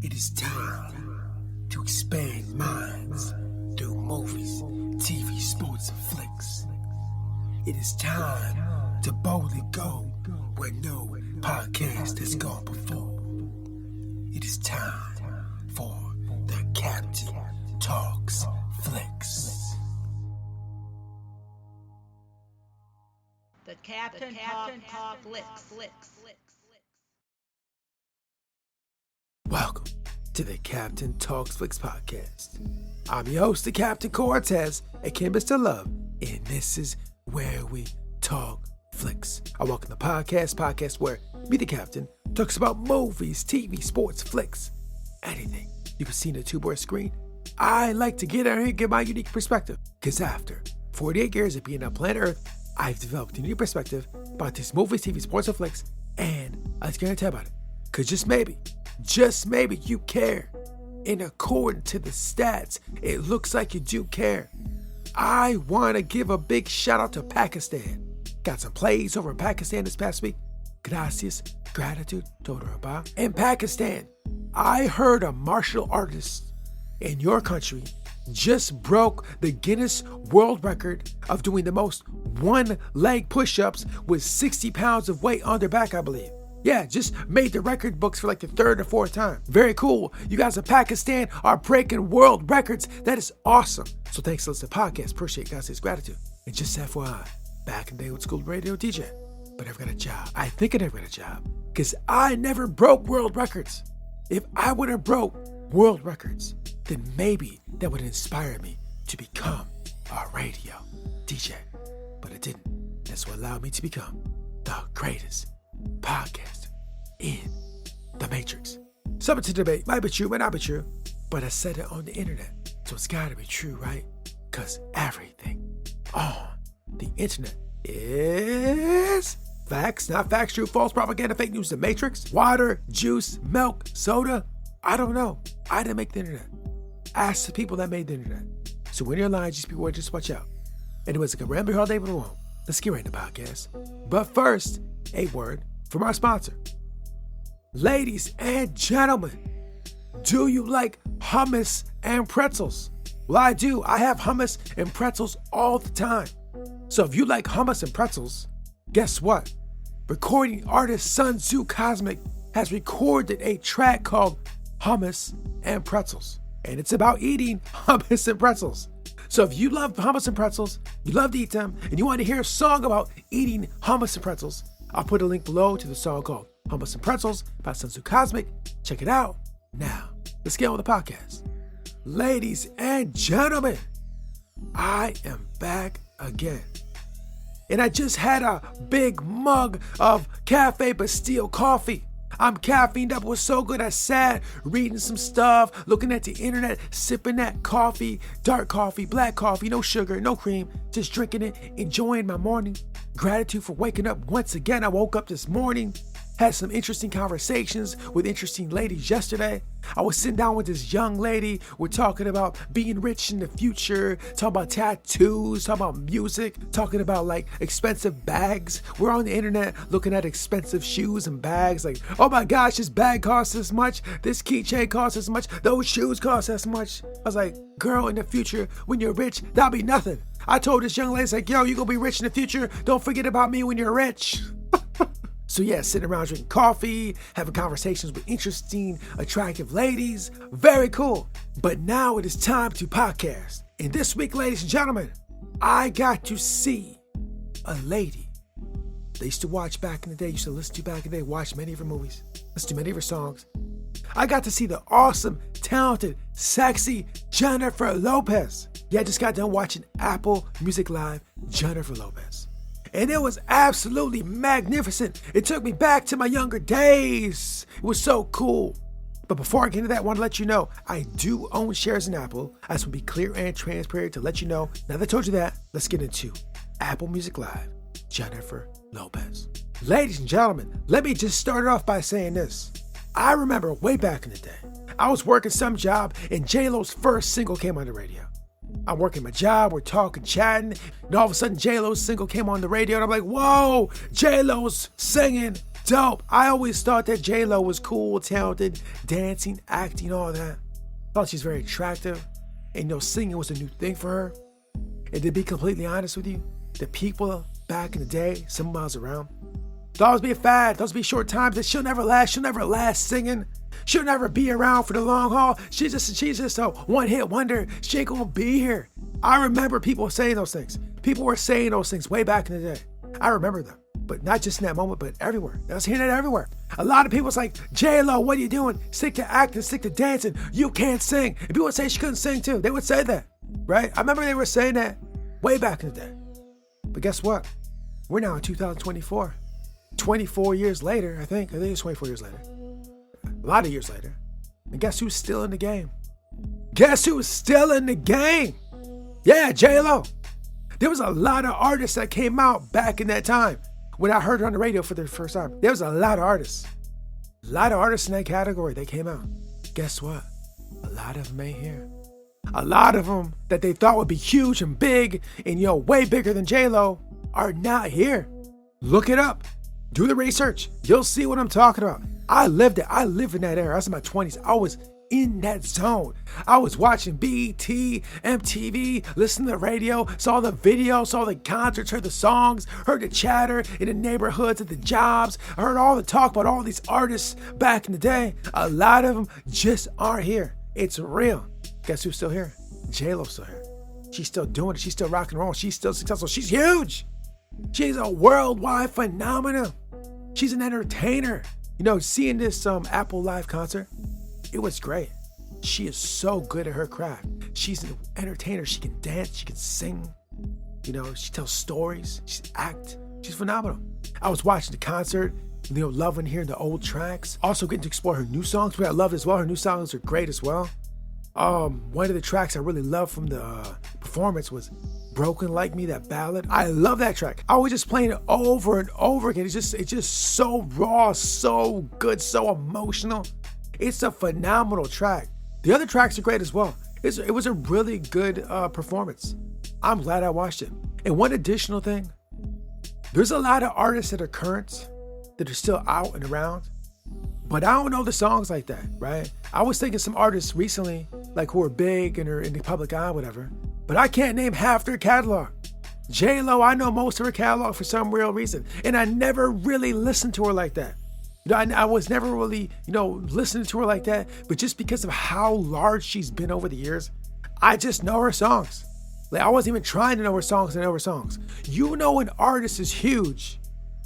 It is time to expand minds through movies, TV, sports, and flicks. It is time to boldly go where no podcast has gone before. It is time for the Captain Talks Flicks. The Captain Talk Flicks. Welcome to the Captain Talks Flicks podcast. I'm your host, the Captain Cortez, aka Mr. Love, and this is where we talk flicks. I welcome the podcast where me, the Captain, talks about movies, TV, sports, flicks, anything you can see on the two-board screen. I like to get out here and give my unique perspective, because after 48 years of being on planet Earth, I've developed a new perspective about these movies, TV, sports, and flicks, and I was going to tell about it, because just maybe you care. And according to the stats, it looks like you do care. I want to give a big shout out to Pakistan. Got some plays over in Pakistan this past week. Gracias, gratitude, Todoraba. In Pakistan, I heard a martial artist in your country just broke the Guinness World Record of doing the most one-leg push-ups with 60 pounds of weight on their back, I believe. Yeah, just made the record books for like the third or fourth time. Very cool. You guys in Pakistan are breaking world records. That is awesome. So thanks to listen to the podcast. Appreciate guys' gratitude. And just FYI, back in the day with school radio DJ, but I never got a job. I think I never got a job because I never broke world records. If I would have broke world records, then maybe that would inspire me to become a radio DJ. But it didn't. That's what allowed me to become the greatest podcast in the Matrix. Something to debate. Might be true, might not be true. But I said it on the internet. So it's gotta be true, right? Because everything on the internet is facts, not facts, true, false, propaganda, fake news, the Matrix, water, juice, milk, soda. I don't know. I didn't make the internet. Ask the people that made the internet. So when you're lying, just beware, just watch out. Anyways, like a rambling holiday with a won't. Let's get right into the podcast. But first, a word from our sponsor. Ladies and gentlemen, do you like hummus and pretzels? Well, I do. I have hummus and pretzels all the time. So if you like hummus and pretzels, guess what? Recording artist Sun Tzu Cosmic has recorded a track called Hummus and Pretzels. And it's about eating hummus and pretzels. So if you love hummus and pretzels, you love to eat them, and you want to hear a song about eating hummus and pretzels, I'll put a link below to the song called Hummus and Pretzels by Sun Tzu Cosmic. Check it out. Now, let's get on with the podcast. Ladies and gentlemen, I am back again. And I just had a big mug of Cafe Bastille coffee. I'm caffeined up. It was so good. I sat reading some stuff, looking at the internet, sipping that coffee, dark coffee, black coffee, no sugar, no cream, just drinking it, enjoying my morning. Gratitude for waking up once again. I woke up this morning, had some interesting conversations with interesting ladies yesterday. I was sitting down with this young lady. We're talking about being rich in the future, talking about tattoos, talking about music, talking about like expensive bags. We're on the internet looking at expensive shoes and bags. Like, oh my gosh, this bag costs this much. This keychain costs this much. Those shoes cost this much. I was like, girl, in the future, when you're rich, that'll be nothing. I told this young lady, like, yo, you're gonna be rich in the future. Don't forget about me when you're rich. So yeah, sitting around drinking coffee, having conversations with interesting, attractive ladies. Very cool. But now it is time to podcast. And this week, ladies and gentlemen, I got to see a lady that I used to watch back in the day, used to listen to back in the day, watch many of her movies, listen to many of her songs. I got to see the awesome, talented, sexy Jennifer Lopez. Yeah, I just got done watching Apple Music Live, Jennifer Lopez. And it was absolutely magnificent. It took me back to my younger days. It was so cool. But before I get into that, I want to let you know, I do own shares in Apple. I just want to be clear and transparent to let you know. Now that I told you that, let's get into Apple Music Live, Jennifer Lopez. Ladies and gentlemen, let me just start it off by saying this. I remember way back in the day, I was working some job and J-Lo's first single came on the radio. I'm working my job, we're talking, chatting, and all of a sudden J-Lo's single came on the radio, and I'm like, whoa, J-Lo's singing dope. I always thought that J-Lo was cool, talented, dancing, acting, all that. Thought she's very attractive. And singing was a new thing for her. And to be completely honest with you, the people back in the day, some miles around, thought it was be a fad, thought it was be short times, that she'll never last singing. She'll never be around for the long haul. She's just a one-hit wonder. She ain't gonna be here. I remember people saying those things. People were saying those things way back in the day. I remember them. But not just in that moment, but everywhere. I was hearing it everywhere. A lot of people was like, J-Lo, what are you doing? Stick to acting, stick to dancing. You can't sing. And people would say she couldn't sing too. They would say that, right? I remember they were saying that way back in the day. But guess what? We're now in 2024. 24 years later, I think it's 24 years later. A lot of years later. And guess who's still in the game? Guess who's still in the game? Yeah, J-Lo. There was a lot of artists that came out back in that time. When I heard her on the radio for the first time, there was a lot of artists. A lot of artists in that category that came out. Guess what? A lot of them ain't here. A lot of them that they thought would be huge and big and, way bigger than J-Lo are not here. Look it up. Do the research. You'll see what I'm talking about. I lived it. I lived in that era. I was in my 20s. I was in that zone. I was watching BET, MTV, listening to the radio, saw the videos, saw the concerts, heard the songs, heard the chatter in the neighborhoods, at the jobs. I heard all the talk about all these artists back in the day. A lot of them just aren't here. It's real. Guess who's still here? J-Lo's still here. She's still doing it. She's still rock and roll. She's still successful. She's huge. She's a worldwide phenomenon. She's an entertainer. Seeing this Apple Live concert, it was great. She is so good at her craft. She's an entertainer. She can dance. She can sing. She tells stories. She acts. She's phenomenal. I was watching the concert, loving hearing the old tracks. Also getting to explore her new songs, which I loved as well. Her new songs are great as well. One of the tracks I really loved from the performance was Broken Like Me, that ballad. I love that track. I was just playing it over and over again. It's just so raw, so good, so emotional. It's a phenomenal track. The other tracks are great as well. It was a really good performance. I'm glad I watched it. And one additional thing, there's a lot of artists that are current, that are still out and around, but I don't know the songs like that, right? I was thinking some artists recently, like who are big and are in the public eye, whatever, but I can't name half their catalog. J-Lo, I know most of her catalog for some real reason, and I never really listened to her like that. I was never really, listening to her like that, but just because of how large she's been over the years, I just know her songs. Like, I wasn't even trying to know her songs and know her songs. An artist is huge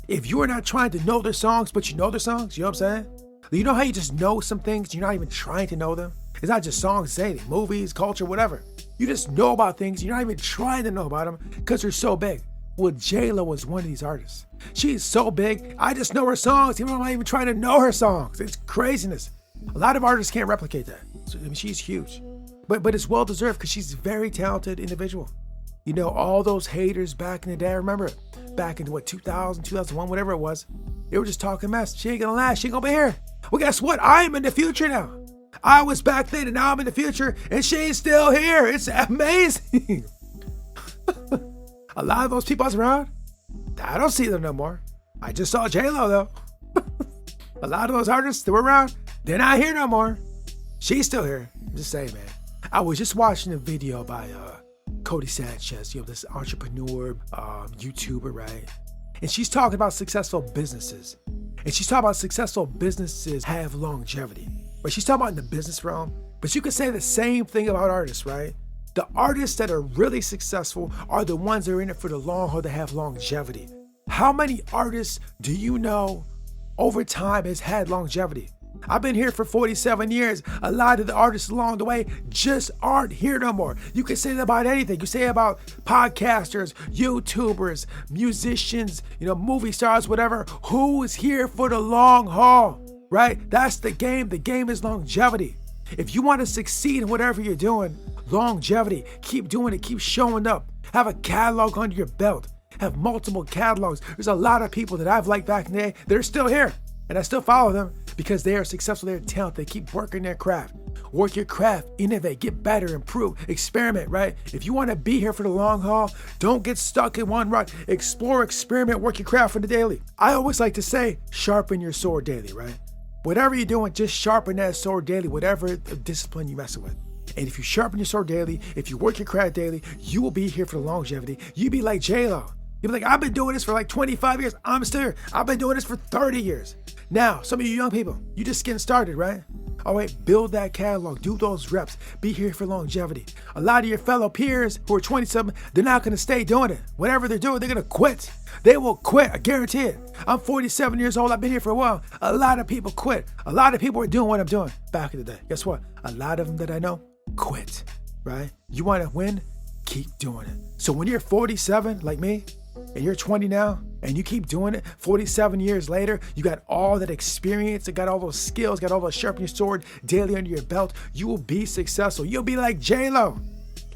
if you are not trying to know their songs, but you know their songs, you know what I'm saying? You know how you just know some things, you're not even trying to know them? It's not just songs, it's anything, movies, culture, whatever. You just know about things, you're not even trying to know about them because they're so big. Well, J-Lo was one of these artists. She's so big, I just know her songs, even though I'm not even trying to know her songs. It's craziness. A lot of artists can't replicate that. So, she's huge. But it's well-deserved because she's a very talented individual. All those haters back in the day, I remember it. Back in, 2000, 2001, whatever it was. They were just talking mess. She ain't gonna last, she ain't gonna be here. Well, guess what? I am in the future now. I was back then and now I'm in the future and she's still here. It's amazing. A lot of those people I was around, I don't see them no more. I just saw J-Lo though. A lot of those artists that were around, they're not here no more. She's still here. I'm just saying, man. I was just watching a video by Cody Sanchez, this entrepreneur, YouTuber, right? And she's talking about successful businesses. And she's talking about successful businesses have longevity. But she's talking about in the business realm. But you could say the same thing about artists, right? The artists that are really successful are the ones that are in it for the long haul, that have longevity. How many artists do you know over time has had longevity? I've been here for 47 years. A lot of the artists along the way just aren't here no more. You can say that about anything. You say about podcasters, YouTubers, musicians, movie stars, whatever. Who is here for the long haul, right? That's the game. The game is longevity. If you want to succeed in whatever you're doing, longevity, keep doing it, keep showing up. Have a catalog under your belt. Have multiple catalogs. There's a lot of people that I've liked back in the day that are still here. And I still follow them. because they are successful, they're talented, they keep working their craft. Work your craft, innovate, get better, improve, experiment, right? If you want to be here for the long haul, don't get stuck in one rut. Explore, experiment, work your craft for the daily. I always like to say, sharpen your sword daily, right? Whatever you're doing, just sharpen that sword daily, whatever discipline you're messing with. And if you sharpen your sword daily, if you work your craft daily, you will be here for the longevity. You'll be like J-Lo. You'll be like, I've been doing this for like 25 years. I'm still here. I've been doing this for 30 years. Now, some of you young people, you just getting started, right? All right, build that catalog, do those reps, be here for longevity. A lot of your fellow peers who are 20-something, they're not going to stay doing it. Whatever they're doing, they're going to quit. They will quit, I guarantee it. I'm 47 years old, I've been here for a while. A lot of people quit. A lot of people are doing what I'm doing back in the day. Guess what? A lot of them that I know quit, right? You want to win? Keep doing it. So when you're 47, like me, and you're 20 now, and you keep doing it, 47 years later, you got all that experience, you got all those skills, got all those sharpen your sword daily under your belt, you will be successful. You'll be like J-Lo.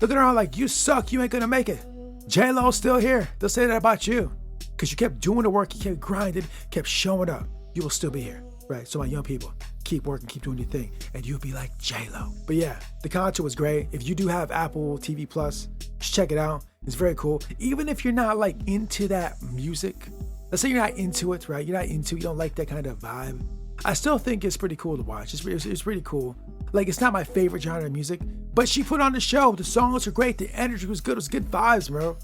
Looking around like, you suck, you ain't gonna make it. J-Lo's still here. They'll say that about you. Because you kept doing the work, you kept grinding, kept showing up. You will still be here, right? So my young people, keep working, keep doing your thing, and you'll be like J-Lo. But yeah, the content was great. If you do have Apple TV Plus, just check it out. It's very cool. Even if you're not like into that music, let's say you're not into it, right? You're not into, you don't like that kind of vibe. I still think it's pretty cool to watch. It's pretty cool. Like, it's not my favorite genre of music, but she put on the show. The songs were great. The energy was good. It was good vibes, bro.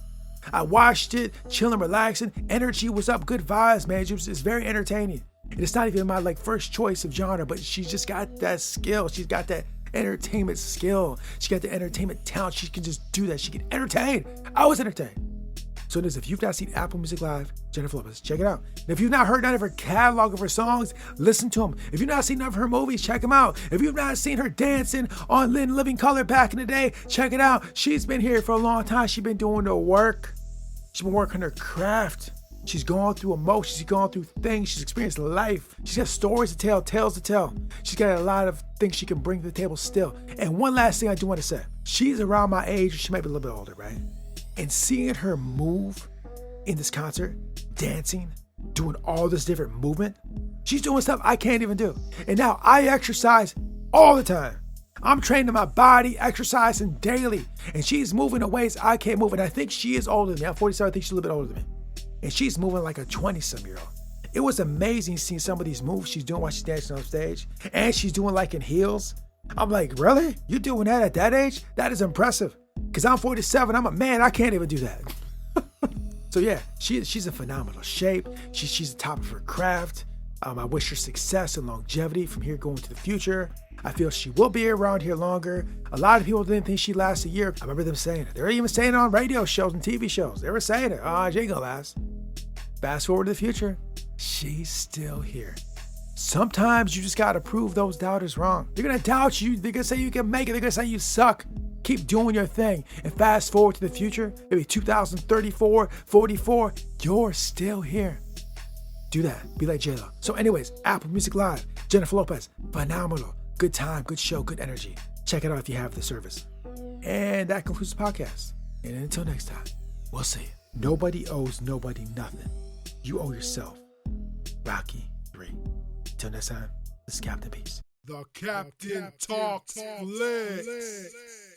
I watched it, chilling, relaxing. Energy was up, good vibes, man. It's very entertaining. And it's not even my like first choice of genre, but she's just got that skill. She's got that entertainment skill. She got the entertainment talent. She can just do that. She can entertain. I was entertained. So it is, if you've not seen Apple Music Live, Jennifer Lopez, check it out. And if you've not heard none of her catalog of her songs, listen to them. If you've not seen none of her movies, check them out. If you've not seen her dancing on Living Color back in the day, check it out. She's been here for a long time. She's been doing the work. She's been working her craft. She's gone through emotions. She's gone through things. She's experienced life. She's got stories to tell, tales to tell. She's got a lot of things she can bring to the table still. And one last thing I do want to say. She's around my age. She might be a little bit older, right? And seeing her move in this concert, dancing, doing all this different movement, she's doing stuff I can't even do. And now I exercise all the time. I'm training my body, exercising daily. And she's moving in ways I can't move. And I think she is older than me. I'm 47. I think she's a little bit older than me. And she's moving like a 20-some-year-old. It was amazing seeing some of these moves she's doing while she's dancing on stage. And she's doing like in heels. I'm like, really? You're doing that at that age? That is impressive. Because I'm 47. I'm a man. I can't even do that. So yeah, she's in phenomenal shape. She's the top of her craft. I wish her success and longevity from here going to the future. I feel she will be around here longer. A lot of people didn't think she'd last a year. I remember them saying it. They were even saying it on radio shows and TV shows. They were saying it. Oh, she ain't gonna last. Fast forward to the future. She's still here. Sometimes you just gotta prove those doubters wrong. They're gonna doubt you. They're gonna say you can make it. They're gonna say you suck. Keep doing your thing. And fast forward to the future. Maybe 2034, 44. You're still here. Do that. Be like J-Lo. So anyways, Apple Music Live. Jennifer Lopez. Phenomenal. Good time, good show, good energy. Check it out if you have the service. And that concludes the podcast. And until next time, we'll see you. Nobody owes nobody nothing. You owe yourself. Rocky 3. Until next time, this is Captain Peace. The Captain Talks Flicks.